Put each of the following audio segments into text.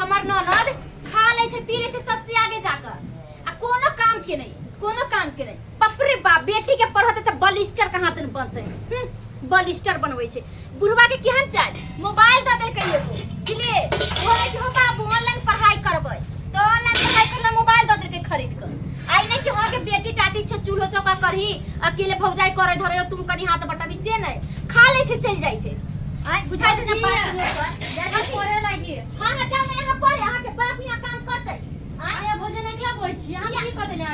हमर ननद खा ले छे पी ले छे सबसे आगे जाकर आ कोनो काम के नहीं पपरे बाप बेटी के पढ़ते त बलिस्टर कहां तन बनते बलिस्टर बनवे छे बुढ़वा के केहन चाल मोबाइल द देल कहिए को बुझले बोले कि हो बाबू ऑनलाइन पढ़ाई करबै तो ऑनलाइन पढ़ाई करला मोबाइल द देल के खरीद कर आई नहीं कि हो के बेटी टाटी छे चूल्हो चौका करही अकेले भौजाई करे धरे तुम कनी हाथ बटाबी से नहीं खा ले छे चल जाई छे आई बुझाई छे ना बात जैसे पढ़े लागी हां हां जाओ ना यहां पढ़े यहां के बाप यहां काम करते आए भोजन निकला बोल छी हम की क देले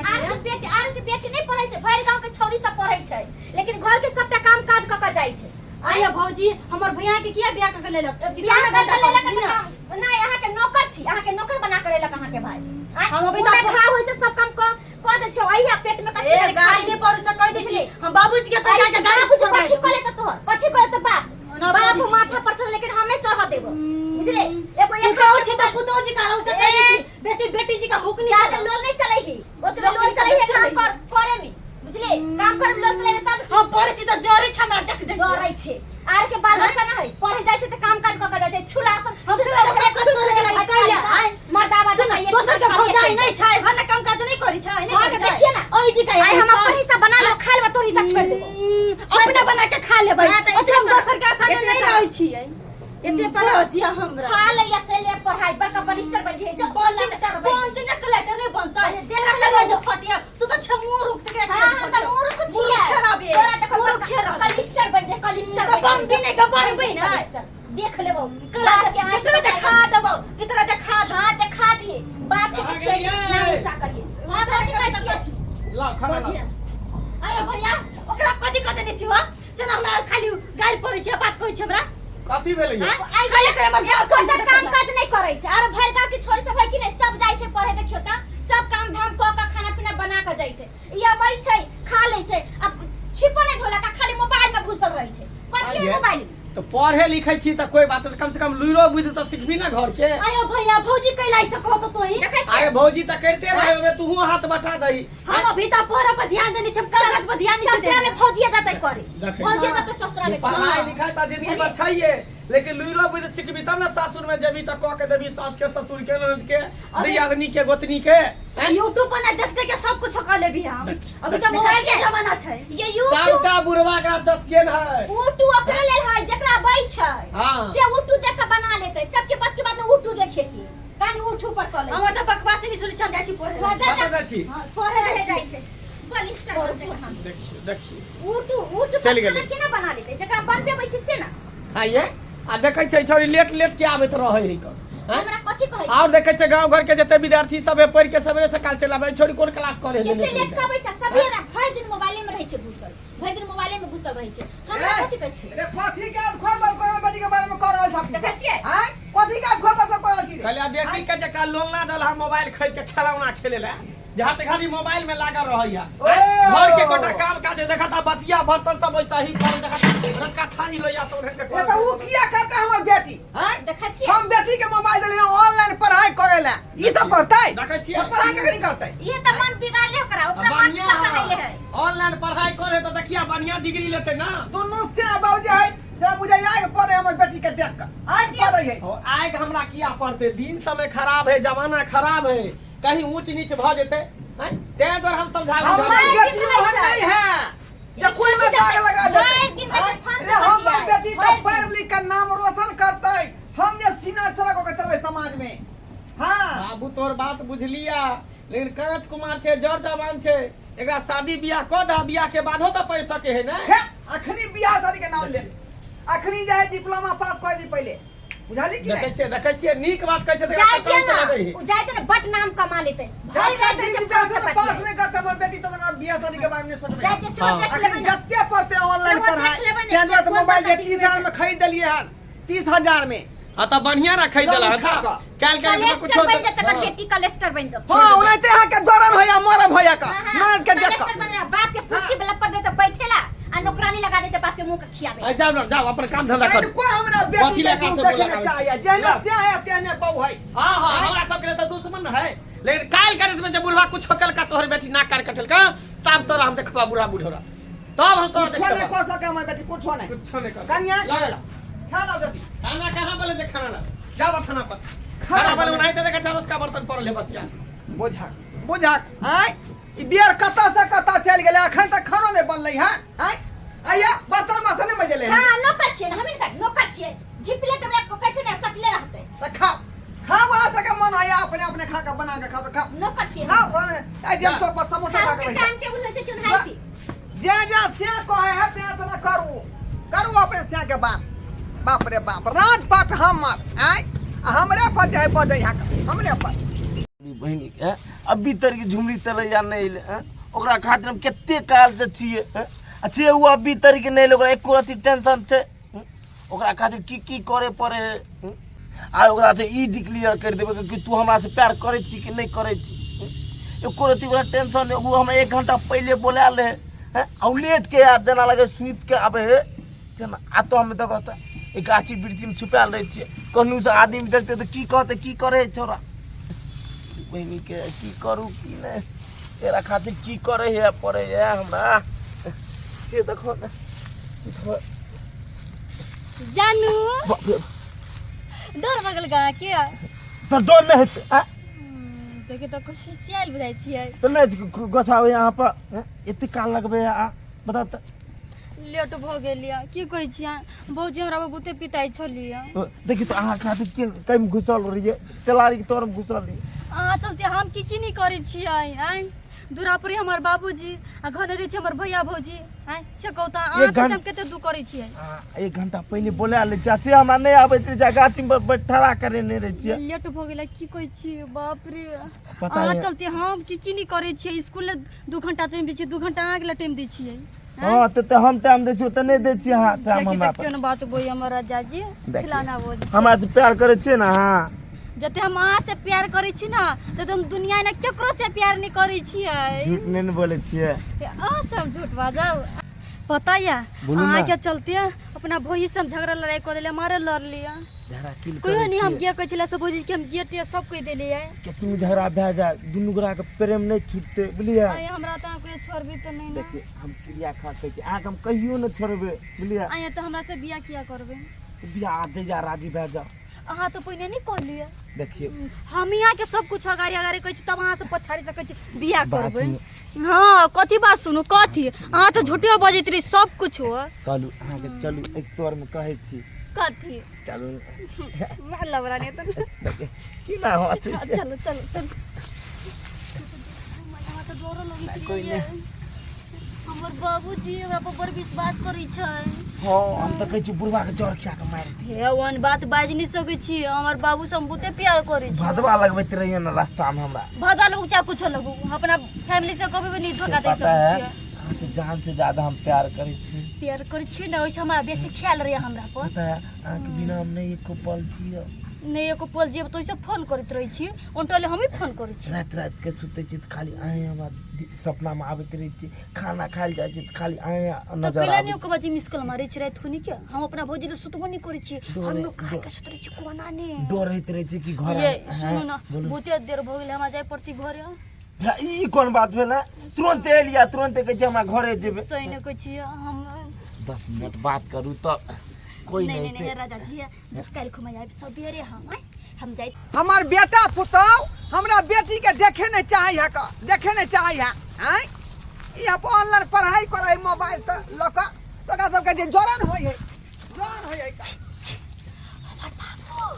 आर के बेटी नहीं पढ़ै छै भर गांव के छौरी सब पढ़ै छै लेकिन घर के सबटा काम काज क के जाई छै आया भौजी हमर भैया के किया बियाह क के लेलक बियाह क के लेलक नहीं यहां के नौकर छी यहां के नौकर बना के लेलक यहां के भाई हम अभी तक खा होय छै सब काम क दे छौ आइया पेट में कथि गाड़ी में पर से कह दै छी हम बाबूजी के कह जा गाड़ी से कथि क ले त तोहर कथि क ले त बाप माथा पर चढ़ लेकिन हम नहीं चढ़ देबो बुझले एगो एक खाओ छी त पुतो जी का से कह दी बेसी बेटी जी का हुक नहीं ज्यादा लोल नहीं चलै ही ओतबे लोल चलै है काम कर करे में बुझले काम कर लोल चलै त हम पढ़े छी त जरी छ हमरा देख दे जरै छै आर के बाल बच्चा ना है पढ़े जाय छै त काम काज क के जाय छै छुलासन हम कथि करे कहले आय मर्दाबा जका एक दोसर के भौजाई नहीं छै हन काम काज नहीं करी छै नहीं देखिए ना ओई जी का आय हम अपन हिस्सा बना लो खा लेबा तोर हिस्सा छोड़ देबो अपना बना के खा लेबै ओतरे दोसर के आशा नहीं रहै छियै एते पर होजिया हमरा खा ले या चले पढ़ाई बड़का बलिस्टर बन जे जो बोल लग करबै बनते न कलेक्टर नहीं बनता देखा ले जो फटिया तू तो छमू रुक के हां हम त मूर्ख छियै खराब है तोरा देखो मूर्ख कलिस्टर बन जे कलिस्टर बन जे नहीं का बनबै ना देख लेबो कला के आंख में खा देबो इतना देखा हां देखा दिए बाप के खेत ना ऊंचा करिए हां कथि कहै छियै ला खाना ला आय भैया ओकरा कथि क देने छियो से हमरा खाली गाल पड़ै छै बात कहै छै हमरा कथि भेलै आई खाली करे मन काम काज नहीं करे छै और भर गांव के छोरी सब है कि नहीं सब जाय छै पढ़े देखियो त सब काम धाम क के खाना पीना बना के जाय छै ई अबै छै खा ले छै अब छिपो नहीं धोला का खाली मोबाइल में घुसल रहै छै कथि है मोबाइल तो पढ़े लिखै छी त कोई बात कम से कम लुइरो बुझ त सिखबी ना घर के आयो भैया भौजी कैला से कहो तो तोही देखै छी अरे भौजी त करते रहे ओमे तू हाथ बटा दही हम अभी त पढ़ा पर ध्यान देनी छै कागज पर ध्यान नहीं ससुरा में भौजिया जाते करे भौजिया जाते ससुरा में पढ़ाई लिखाई त जिंदगी भर छैये लेकिन लुइरो बुझ सिखबी तब ना सासुर में जेबी त क के देबी सास के ससुर के ननद के दियादनी के गोतनी के YouTube पर ना देखते के सब कुछ कर लेबी हम अभी त मोबाइल के जमाना छै ये YouTube सबका बुढ़वा का चस्केन है YouTube ओकरा ले है जेकरा बै छै हां से YouTube देख के बना लेते सबके पास के बात में YouTube देखे की कान YouTube पर कर ले हम त बकवास नहीं सुनि छन जाय छी पढ़े जा छी हां पढ़े जाय छै बलिस्टर देखिए YouTube चल गेलै केना बना लेते जेकरा बनबे बै छै से ना हां ये आ देखै छै छोरी लेट के आबैत रहै है क हमरा कथि कहै छै और देखै छै गांव घर के जते विद्यार्थी सब पढ़ के सबरे से काल चलाबै छोरी कोन क्लास करे है केते लेट कबै छै सबेरा भर दिन मोबाइले में रहै छै घुसल भर दिन मोबाइले में घुसल रहै छै हमरा कथि कहै छै रे कथि के खोल बेटी के बारे में कर रहल छ देखै छियै हां कथि के खोल कर रहल छी कहले बेटी के जका लोन ना दल हम मोबाइल खरीद के खेलौना खेले ला जहां तक खाली मोबाइल में लागल रहैया घर के कोटा काम काज देखता बसिया बर्तन सब वैसा ही कर देखता रसका थाली लोया सब रख के तो उ किया करता हमर बेटी हां देखै छियै हम बेटी के मोबाइल देले ऑनलाइन पढ़ाई करे ला ई सब करतै देखै छियै पढ़ाई के नहीं करतै ये त मन बिगाड़ले ओकरा मन चढ़ैले है ऑनलाइन पढ़ाई करे त देखिया बढ़िया डिग्री लेते ना दोनों से बाबूजी है जब बुझाई आगे पढ़े हमर बेटी के देख के आज पढ़ै है आग हमरा किया पढ़ते दिन समय खराब है जमाना खराब है कहीं ऊंच नीच भ जेते हैं ते द्वारा हम समझा हमर बेटी वहां नहीं है जे कोई में दाग लगा दे हमर बेटी तो पढ़ लिख कर नाम रोशन करतै हम जे सीना चढ़ा के चलबै समाज में हां बाबू तोर बात बुझलिया लेकिन करज कुमार छे जर जवान छे एकरा शादी बियाह क दा बियाह के बादो त पढ़ सके है ना अखनी बियाह शादी के नाम ले अखनी जाय डिप्लोमा पास कर दी पहले बुझाली कि देखै छियै नीक बात कहै छै त काम से लगै है जायते ना बट नाम कमा लेते भाई रात से पास नहीं करता हमर बेटी तो ना बियाह शादी के बारे में सोचबे जायते से देख लेबे जत्ते पढ़ते ऑनलाइन पढ़ाई केंद्र तो मोबाइल जे 30,000 में खरीद देलिए हन 30,000 में आ त बढ़िया ना खरीद देला था काल कलेस्टर बन जात तकर बेटी कलेस्टर बन जात हां उनते हा के जोरन होया मरम होया का मार के देख कलेस्टर बन बाप के कुर्सी वाला पर देते बैठेला आ नौकरानी लगा देते बाप के मुंह के खियाबे जाओ अपन काम धंधा कर को हमरा बेटी के देखना चाहिए जेना से है तेने बहु है हां हमरा सब के त दुश्मन है लेकिन काल करत में जब बुढ़वा कुछ होकल का तोहर बेटी ना कर कटल का तब तोरा हम देखबा बुढ़ा बुढ़ोरा तब हम तोरा देखबा कुछ नहीं कर सके हमर बेटी कुछ नहीं कर कन्या खाना जल्दी खाना कहां बोले जे खाना ला जाओ खाना पर खाना वाले नहीं दे के चारों का बर्तन पड़ल है बसिया बुझा आय ई बियर कता से कता चल गेले अखन तक खाना नहीं बनलै है आय आया बर्तन मसने में जले हां नौकर छिए ना हमें का नौकर छिए ढिपले तो को कहै ने सकले रहते त खा आ सके मन आया अपने अपने खा के बना के खा तो खा नौकर छिए हां आज हम तो समोसा खा के टाइम टेबल होय छै क्यों नहीं थी जे से कहे है ते ना करू अपने से के बाप रे बाप राजपाट हमर आय हमरे पर जाय बजै हमरे पर बहिनी के अभी तक झुमरी तले या नहीं ओकरा खातिर हम केते काल से छिए अच्छे वो अभी तक नहीं ओकरा एको रति टेंशन छै ओकरा खातिर की करे पड़े आ ओकरा से ई डिक्लेयर कर देबे कि तू हमरा से प्यार करे छी कि नहीं करे छी एको रति ओकरा टेंशन वो हमरा 1 घंटा पहले बोला ले आ लेट के आ जना लगे सुइत के आबे है जना आ तो हम देखत ए गाछी वृक्षी में छुपाल रहे छी कहनु से आदमी देखते तो की कहते की करे छोरा बहिनी के की करू की नहीं तेरा खातिर की करे है पड़े है हमरा से देखो ना जानू डर बगल गा के तो डर नहीं है देखे तो कुछ सियाल बुझाई छिए तो नहीं गोसावे यहाँ पर इतने काल लगबे आ बता तो लेट भ गेलिया की कहै छियै भौजी हमरा बहुते पिताई छलिया देखी तो अहाँ खातिर के कम घुसल रहिए चलारी के तोर में घुसल रहिए अहाँ चलते हम किछु नहीं करै छियै हैं दुरापुरी हमर बाबूजी आ घर रहै छै हमर भैया भौजी हैं से कहता अहाँ हम कते दू करै छियै 1 घंटा पहले बोला ले चाची हमरा नहीं आबे त जा गाछी में बैठा करे नहीं रह छिए लेट भ गेला की कहै छी बाप रे पता अहाँ है चलते हम किछु नहीं करै छियै स्कूल 2 घंटा टाइम दै छियै 2 घंटा अहाँ के टाइम दै छियै हां तो हम टाइम दे छी त नहीं दे छी हां टाइम हमरा पर केना बात बोई हमर राजा जी खिलाना बोल हमरा से प्यार करे छी ना हां जते हम अहाँ से प्यार करे छी ना तो हम दुनिया में केकरो से प्यार नहीं करे छियै झूठ नहीं बोले छिए अहाँ सब झूठ बाजब पता या अहाँ के चलते अपना भौजी से झगड़ा लड़ाई कर देले मारे लड़ लिया झगड़ा किल कोई नहीं हम के कहै छला सब भौजी के हम गेट सब कह देले है के तू झगड़ा भै जा दुनु गोरा के प्रेम नहीं छूटते बुझलिए आय हमरा त कोई छोड़बी त नहीं ना देखिए हम क्रिया खाते कि आग हम कहियो न छोड़बे बुझलिए आय त हमरा से बियाह किया करबे बियाह दे जा राजी भै जा अहाँ तो पहिने नहीं कर लिए देखिए हम यहाँ के सब कुछ अगाड़ी अगाड़ी कहै छी तब अहाँ से पछाड़ी से कहै छी बियाह करबे हां कथी बात सुनु कथी अहाँ तो झूठे बजैत रही सब कुछ हो चलू अहाँ के चलू एक तोर में कहै छी कथी चलू मार लवरा ने त देखिए की ना हो से चलो चलो चलो हमरा त डर लगै छै हमर बाबूजी हमरा पर बड़ विश्वास करै छै हां हम त कहै छी बुढ़वा के जड़ खिया के मार दे हे वन बात बाज नहीं सकै छी हमर बाबू से हम बहुते प्यार करै छी भदवा लगबैत रहिए न रास्ता में हमरा भदा लोग चाहे कुछ लगू अपना फैमिली से कभी भी नहीं धोखा दे पता है सकै छी अहाँ से जान से ज्यादा हम प्यार करै छी प्यार करै छी ना ओइसे हमरा बेसी ख्याल रहे हमरा पर पता है अहाँ के बिना हम नहीं एको पल छियो नहीं एको पल जेब तो ओइसे फोन करत रहै छी उनटले हम ही फोन करै छी रात के सुते छी त खाली आए हमरा सपना में आबैत रही छी खाना खाइल जाय छी त खाली आए तो नजर पहले आबै नहीं को बजे मिस कॉल मारे छी रात खुनी के हम अपना भौजी ले सुतबो नहीं करै छी हम लोग खा के सुतरै छी कोना ने डर होइत रहे छी कि घर ये सुनो ना बहुते देर भ गेल हमरा जाय पड़ती घरे ई कोन बात भेल तुरंत एलिया तुरंत कहै छी हमरा घरे जेबै सही ने कहै छी हम 10 मिनट बात करू तो कोई नहीं नहीं नहीं राजा जी दस काल को मैं सबेरे हम जाई हमार बेटा पुतौ हमरा बेटी के देखे नहीं चाहे है का देखे नहीं चाहे है हैं ई अब ऑनलाइन पढ़ाई करे मोबाइल त लोक तो का सब के जोरन होय है का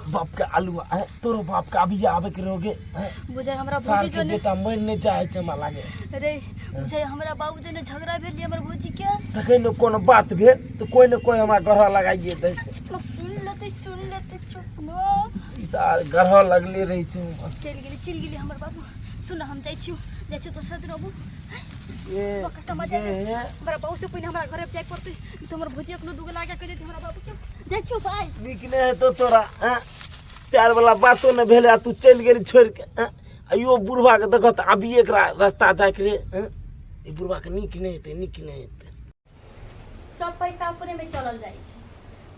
बाप के आलू तोरो बाप का अभी आवे के रहोगे बुझे हमरा साल भौजी के जो ने बेटा मन नहीं चाहे चमा लागे अरे बुझे हमरा बाबू जो ने झगड़ा भेल हमर भौजी के तके न कोनो बात भेल तो कोई न कोई हमरा गढ़ लगाइए दै छै सुन लेते चुप नो ई साल गढ़ लगले रही छै चल गेली हमर बाबू सुन हम जाई छी तो सद रहबू ए बकटा मजा हमरा बाबू से पहिने हमरा घरे जाय पड़ते तो हमर भौजी अपनो दुगो लागा के देती हमरा बाबू के जाई छी भाई निकने है तो तोरा प्यार वाला बातो न भेले तू चल गेली छोड़ के अयो बुढ़वा के देखत अभी एकरा रास्ता जाय के रे ई बुढ़वा के निक नहीं हेते सब पैसा अपने में चलल जाई छै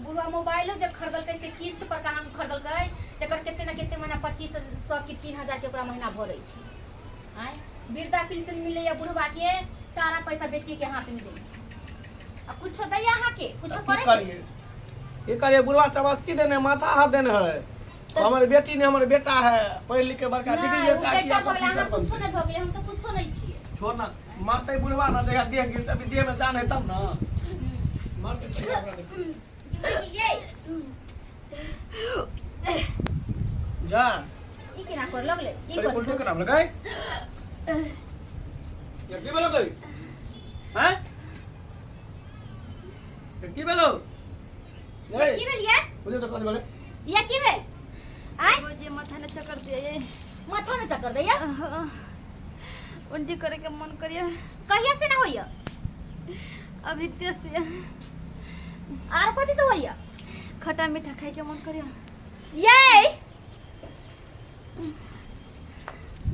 बुढ़वा मोबाइलो जब खरीदल कैसे किस्त पर कहां खरीदल कै तकर केते ना केते महीना 2500 की 3000 के ओकरा महीना भरै छै आय वृद्धा पेंशन मिले या बुढ़वा के सारा पैसा बेटी के हाथ में दे छै अब कुछ दैया हां के कुछ करे ये करिए बुढ़वा 84 देने माथा हाथ देने है हमारे बेटी ने हमारे बेटा है पढ़ लिख के बड़का डिग्री लेता है बेटा सब भगले हमरा ऑफिसर कुछो बनते नहीं भगले हम सब कुछो नहीं छिए छोड़ ना मारते बुढ़वा ना जगह देह गिरता भी देह में जान है तब ना मारते तो हमरा देखो। ये जा ई केना कर लगले ई अरे कर उल्टे कर हम लगाए ये की बोलो कोई हैं ये की बोलो ये की भेल ये बोले तो कौन बोले ये की भेल आय मुझे माथा ने चक्कर दे माथा में चक्कर दैया उल्टी करे के मन करिए कहिया से ना होइया अभी तेज से आर कथि से होइया खट्टा मीठा खाए के मन करिए ये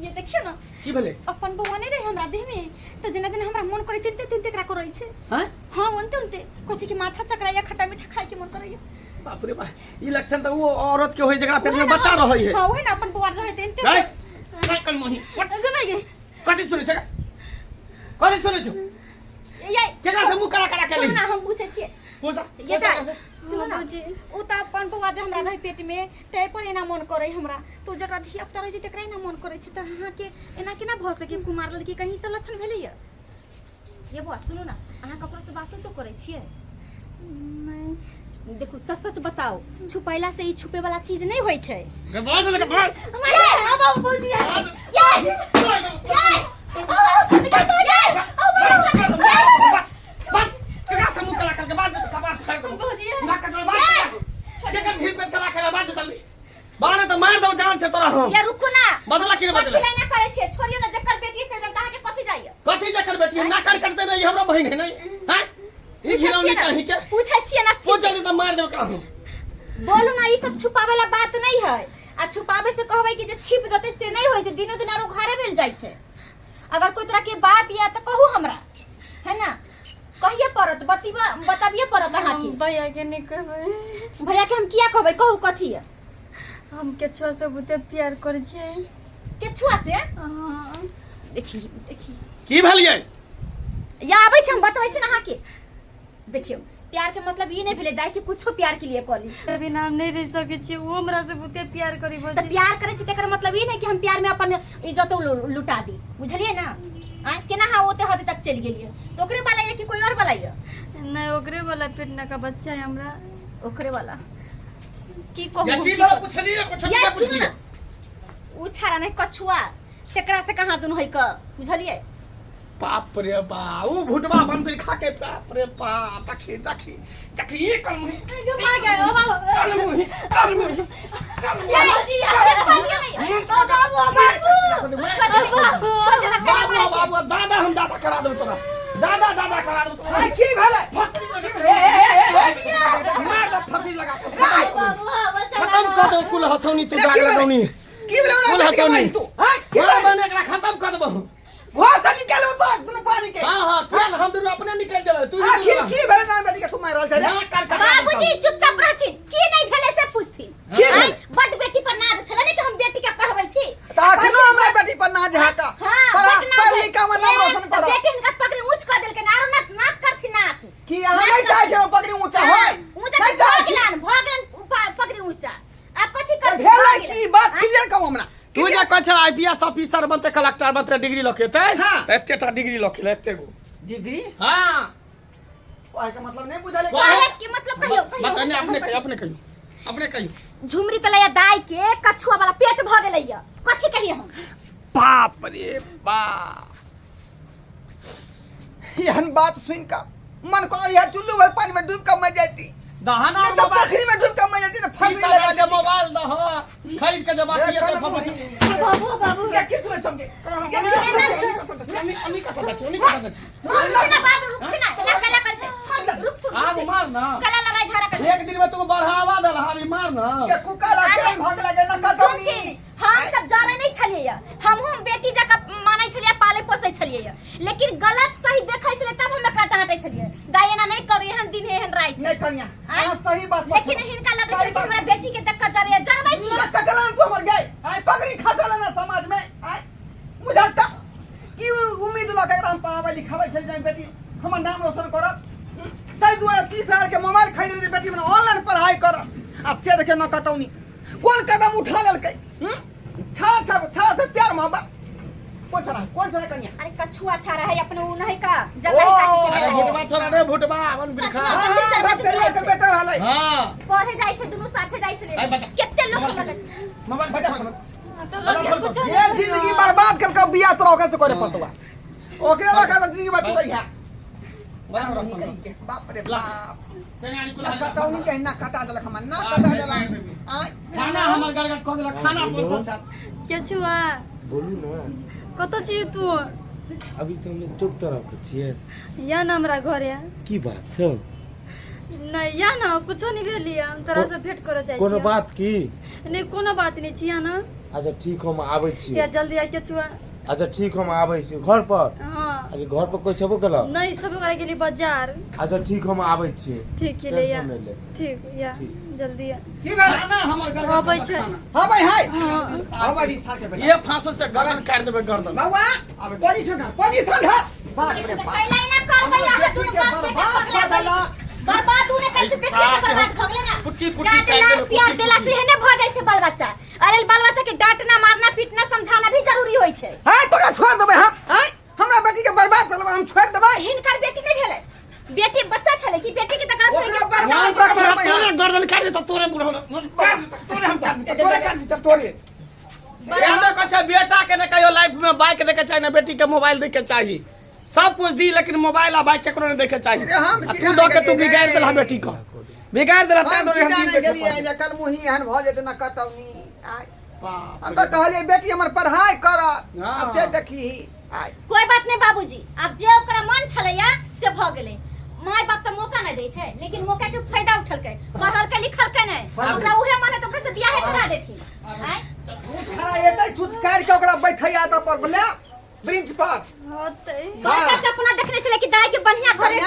ये देखियो ना की भेले अपन बउआ नहीं रहे हमरा देह में तो जना जना हमरा मन करे तिनते तिनते करा करई छे हैं हां उनते उनते कथि के माथा चकराया खट्टा मीठा खाए के मन करैया बाप रे बाप ई लक्षण तो वो औरत के होई जकरा पेट में बच्चा रहई है हां वही ना अपन बउआ रहे तिनते हैं काय कल मोही गमे गे कथि सुनै छ कथि सुनै छ ये केकरा से मुंह करा करा के ली सुन ना हम पूछे छिए पूछा ये पूछा दा कैसे? सुन ना उ त अपन बउआ जे हमरा रहे पेट में तै पर एना मन करे हमरा तो जकरा धिया पुता रहे छै तकरा एना मन करे छै त हां के एना केना भ सके कुमार लड़की कहीं से लक्षण भेलैया ये बुआ सुनो ना अहाँ ककरो से बात तो करे छिए नहीं देखो सच सच बताओ छुपैला से ई छुपे वाला चीज नहीं होय छै के बाज ले के बाज अब अब बोल दिया ये केकरा से मुंह करा के बाज कपार फाड़ दो ना कटो बाज केकर ढील पे करा के बाज जल्दी बाने तो मार दो जान से तोरा हम ये रुको ना बदला कि बदला ना करे छिए छोड़ियो ना जकर बेटी से जनता के कथि जाइए कथि जकर बेटी ना कर करते नहीं हमरा बहिन है नहीं हैं ई घिनौनी कहीं के पूछे छिए ना पूछ जल्दी तो मार दो कहूं बोलू ना ई सब छुपावे वाला बात नहीं है आ छुपावे से कहबै कि जे छिप जते से नहीं होय छै दिनो दिन आरो घरे भेल जाय छै अगर कोई तरह के बात या तो कहू हमरा है ना कहिए परत बताबिए परत अहाँ के भैया के नहीं कहबे भैया के हम किया कहबै कहू कथि है हम के छुआ से बुते प्यार करे छिए के छुआ से हां देखी देखी की भेलिए या आबै छै हम बतबै छी ना अहाँ के देखियो प्यार के मतलब ई नहीं भेले दाई के कुछो प्यार के लिए कहली अभी नाम नहीं रह सके छी वो हमरा से बुते प्यार करी तो बोल प्यार करे छी तेकर मतलब ई नहीं कि हम प्यार में अपन इज्जत लुटा दी बुझलिए ना आय केना हा ओते हद तक चल गेलिए तो ओकरे वाला है कि कोई और वाला है नहीं ओकरे वाला पेटना का बच्चा है हमरा ओकरे वाला की कहू या की लो पूछलिए कुछ या क्या सुन पूछलिए ना उ छाड़ा नहीं कछुआ तेकरा से कहां दुन होई क बुझलिए बाप रे बा ऊ भुटवा बन फिर खा के बाप रे बा तखी तखी तखी ये कल मुही भाग गए ओ बाबू कल मुही कल मुही बाबू बाबू दादा हम दादा करा दो तोरा दादा दादा करा दो तोरा आई की भेले फसली लगा मार दो फसली लगा खत्म कर दो कुल हसौनी तू दाग लगौनी की भेले कुल हमरा हसौनी तू हां की मार बने एकरा खत्म कर दबहु घर से निकल तो दुनु पानी के हां हां चल हम दोनों अपने निकल चले तू हां की भेले ना बेटी के तू मारल छै ना कर कर बाबूजी चुपचाप रहथिन की नहीं भेले से पूछथिन की आय भेले? बड बेटी पर नाज छले नहीं कि हम बेटी के पढ़बै छी ताकनो हमरा बेटी पर नाज है का हां पर बड नाज पढ़ लिख के हमर नाम रोशन करो बेटी हिनका पकड़ी ऊंच कर देलके नारो नाच करथि नाच कि हम नहीं चाहे छै पकड़ी ऊंचा होय ऊंचा नहीं चाहे छै भगलन पकड़ी ऊंचा आप कथि कर भेले की बात क्लियर कहू हमरा तू जे कह छला आईपीएस ऑफिसर बनते कलेक्टर बनते डिग्री लखेते हाँ। एतेटा डिग्री लखेले एते गो डिग्री हां कोई का मतलब नहीं बुझले काहे की मतलब कहियो बताने अपने कहियो झुमरी तलैया दाई के कछुआ वाला पेट भ गेलैया कथि कहिए हम बाप रे बाप यहन बात सुन का मन को यह चुल्लू में पानी में डूब कर मर जाती दहाना नहीं तो पोखरी में डूब कर मर जाती तो फांसी लगा के मोबाइल दह खरीद के जब आती है तो बाबू बाबू क्या किस में समझे अन्नी का पता छै रुक ना बाबू रुक ना ना कला कर छै रुक तू आब मार ना कला लगाई झाड़ा कर एक दिन में तू बढ़ावा दल हावी मार ना क्या कुकाला के भाग लगे ना सुन खत्म के हम सब जाने नहीं छलिए हम बेटी जका मानै छलिए पाले पोसै छलिए लेकिन गलत सही देखै छलिए तब हम एकरा डांटै छलिए दाई एना नहीं करू एहन दिन एहन रात नहीं कन्या आय? हां सही बात लेकिन हिनका लगे छै कि हमरा बेटी के देख कर जरबै की ना ककलान तो मर गए आई पगड़ी खसल ना समाज में आई बुझाता की उम्मीद लगे हम पढ़ावे लिखावे चल जाए बेटी हमर नाम रोशन करत तै दुआरे 30,000 के मोबाइल खरीद ली बेटी में ऑनलाइन पढ़ाई कर आ से देखे न कतौनी कोन कदम कौन सा कन्या अरे कछुआ छाड़ा है अपने उ नहीं का ओ, जगह अरे भुटवा छोड़ा रे भुटवा अपन बिरखा कछुआ। हां बात करिए के बेटा हलै हां पढ़े जाय छै दुनु साथे जाय छले अरे बच्चा। केते लोग लगे छै मोबाइल बजा तो लोग कुछ ये जिंदगी बर्बाद करके बियाह तोरा कैसे करे पड़तवा ओकरे लगा तो जिंदगी बात तोई है बना रही कहीं के बाप रे बाप तेनाली ना कटाउनी कहीं ना कटा देलक हम ना कटा देलक आय खाना हमर गरगट क देलक खाना पर से केचुआ बोलू ना कत छी तू अभी तो हम चुप तरफ के छियै या ना हमरा घरे की बात छै नहीं या ना कुछो नहीं भेलिए हम तोरा से भेंट करे जाय कोनो बात की नहीं कोनो बात नहीं छिया ना अच्छा ठीक हम आबै या छियै जल्दी आ केचुआ अच्छा ठीक हम आबै छी घर पर हां अभी घर पर कोई छबो केला नहीं सब करे गेली बाजार अच्छा ठीक हम आबै छियै ठीक है ले या टेंशन नहीं ले ठीक या ठीक। जल्दी आ की भेल खाना हमर गरगट अबै छै हां भाई हाय हां हां भाई साथ के बेटा ये फांसो से गर्दन काट देबे गर्दन बाबा पोजीशन धर बाप रे बाप कैला ना कर भई आगे दुनु बाप बेटा पगला बर्बाद होने कल से पेट के बर्बाद भ गेले ना कुट्टी कुट्टी जाते काट लाल देबे प्यार देला से हेने भ जाय छै बाल बच्चा अरे बाल बच्चा के डांटना मारना पीटना समझाना भी जरूरी होय छै हाय तोरा छोड़ देबै हम हाय हमरा बेटी के बर्बाद कर हम छोड़ देबै हिनकर बेटी नहीं भेले बेटी बच्चा छले कि बेटी के तक ओकरा से बर्बाद तोरे कर देबै गर्दन काट दे तो तोरे बुढ़ो तोरे हम काट दे तोरे काट दे तोरे याद कच्चा बेटा के ने कहियो लाइफ में बाइक देके चाहिए ना बेटी के मोबाइल देके चाहिए सब कुछ दी लेकिन मोबाइल आ बाइक केकरो नहीं देखे चाहिए अरे हम आ तू दो के तू बिगाड़ देला बेटी को बिगाड़ देला ता हम तोरे हम जाने दिन गेलिए देखे जे कल मुही एहन भ जेते ना कटौनी आय बाप हम तो कहलिए बेटी हमर पढ़ाई कर हाँ। अब से देखी आय कोई बात नहीं बाबूजी अब जे ओकरा मन छलैया से भ गेलै माय बाप त मौका नहीं दै छै लेकिन मौका के फायदा उठलकै पढ़लकै लिखलकै नहीं ओकरा उहे मन है तो ओकरा से बियाह करा देथि आय खड़ा एतै छुटकारि के ओकरा बैठैया त पर बोले ब्रिंच पर होतै घर का सपना देखने चले कि दाई के बढ़िया घरे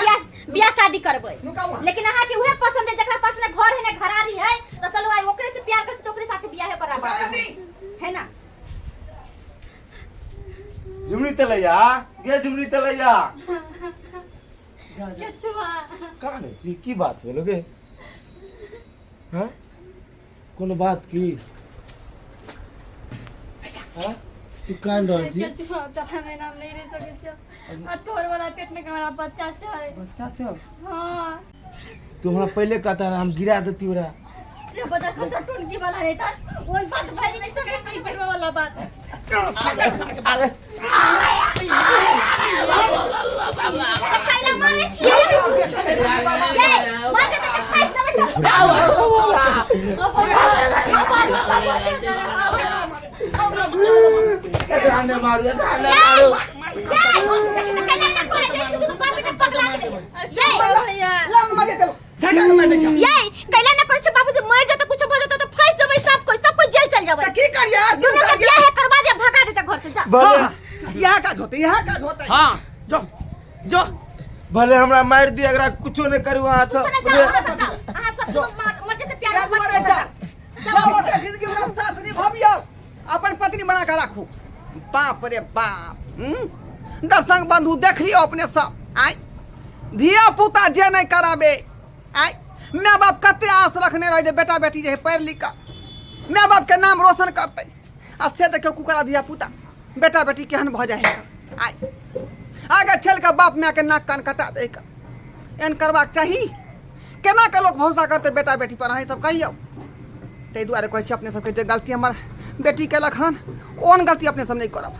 बियाह शादी करबै नुकावा। लेकिन अहाँ के उहे पसंद है जकरा पास में घर है ना घरारी है तो चलो आई ओकरे से प्यार कर से तो ओकरे साथे बियाह करा है ना झुमरी तलैया ये झुमरी तलैया केचुआ का ने जी की बात है लोगे हां कोनो बात की हां तू कान रह जी केचुआ तोरा में नाम नहीं रह सकै छ आ तोर वाला पेट में हमारा बच्चा छै बच्चा छो हां तू हमरा पहले कहता रहा हम गिरा देती ओरा रे बच्चा कौन सा टोनकी वाला रहता ओन बात भाई नहीं सकै छै करवा वाला बात पहला माने छिए माने तो पैसा में गाने मारो गाने मारो भैया लम मरे चलो धक्का के मार दे छ कैला ना करे बाबूजी मर जाता कुछ हो जाता तो फंस जबै सब कोई जेल चल जाबै त की कर यार क्यों दुनू कर के बियाह करवा दे भगा देता घर से जा भले यहाँ का होते यहाँ का होता है हां जो जो भले हमरा मार दी अगर कुछो नहीं करू वहां से सुने जाओ अहाँ सब मर्जी से प्यार क्या मरे जा जाओ अपने जिंदगी में साथ निभाबियो अपन पत्नी बना के राखू बाप रे बाप दर्शक बंधु देख लियो अपने सब आय धिया पुता जे नहीं कराबे आय माँ बाप कते आस रखने रहे जे बेटा बेटी जे पढ़ लिख माँ बाप के नाम रोशन करते आ से देखियो कुकरा धिया पुता बेटा बेटी केहन भ जाए आय आगे चल के बाप माँ के नाक कान कटा दे एहन करबाक चाही केना के लोग भरोसा करते बेटा बेटी पर अहीं सब कहियो ताहि दुआरे कहै छी अपने सबके जे गलती हमर बेटी केलक हन ओहन गलती अपने सब नहीं करब।